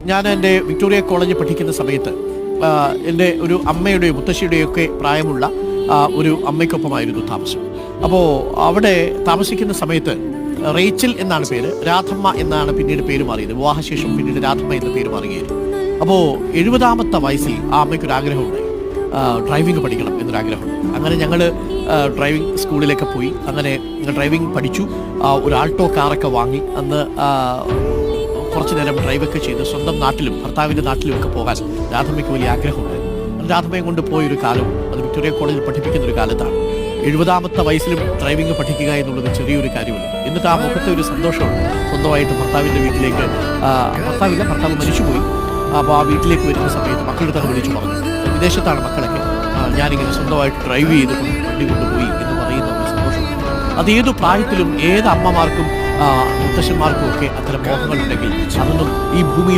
ഞാൻ എൻ്റെ വിക്ടോറിയ കോളേജിൽ പഠിക്കുന്ന സമയത്ത് എൻ്റെ ഒരു അമ്മയുടെയോ മുത്തശ്ശിയുടെയൊക്കെ പ്രായമുള്ള ഒരു അമ്മയ്ക്കൊപ്പമായിരുന്നു താമസം. അപ്പോൾ അവിടെ താമസിക്കുന്ന സമയത്ത് റേച്ചൽ എന്നാണ് പേര്, രാധമ്മ എന്നാണ് പിന്നീട് പേര് മാറിയത്. വിവാഹശേഷം പിന്നീട് രാധമ്മ എന്ന പേര് മാറുകയായിരുന്നു. അപ്പോൾ 70-ാമത്തെ വയസ്സിൽ ആ അമ്മയ്ക്കൊരാഗ്രഹമുണ്ടായി, ഡ്രൈവിംഗ് പഠിക്കണം എന്നൊരാഗ്രഹമുണ്ട്. അങ്ങനെ ഞങ്ങൾ ഡ്രൈവിംഗ് സ്കൂളിലേക്ക് പോയി. അങ്ങനെ ഡ്രൈവിംഗ് പഠിച്ചു. ഒരു ആൾട്ടോ കാറൊക്കെ വാങ്ങി അന്ന് കുറച്ചു നേരം ഡ്രൈവൊക്കെ ചെയ്ത് സ്വന്തം നാട്ടിലും ഭർത്താവിൻ്റെ നാട്ടിലും ഒക്കെ പോകാൻ രാധമ്മയ്ക്ക് വലിയ ആഗ്രഹമുണ്ടായിരുന്നു. രാധമ്മയെ കൊണ്ട് പോയൊരു കാലവും അത് വിക്ടോറിയ കോളേജിൽ പഠിപ്പിക്കുന്ന ഒരു കാലത്താണ്. 70-ാമത്തെ വയസ്സിലും ഡ്രൈവിംഗ് പഠിക്കുക എന്നുള്ളത് ചെറിയൊരു കാര്യമല്ല. എന്നിട്ട് ആ മുഖത്തെ ഒരു സന്തോഷമുണ്ട്. സ്വന്തമായിട്ട് ഭർത്താവിൻ്റെ വീട്ടിലേക്ക്, ഭർത്താവ് മരിച്ചുപോയി. അപ്പോൾ ആ വീട്ടിലേക്ക് വരുന്ന സമയത്ത് മക്കളുടെ തന്നെ വിളിച്ചു പറഞ്ഞു, വിദേശത്താണ് മക്കളൊക്കെ, ഞാനിങ്ങനെ സ്വന്തമായിട്ട് ഡ്രൈവ് ചെയ്ത് വണ്ടി കൊണ്ടുപോയി എന്ന് പറയുന്ന ഒരു സന്തോഷമുണ്ട്. അത് ഏതു പ്രായത്തിലും ഏത് അമ്മമാർക്കും മുത്തശ്ശന്മാർക്കും ഒക്കെ അത്തരം മോഹങ്ങളുണ്ടെങ്കിൽ അതൊന്നും ഈ ഭൂമിയിൽ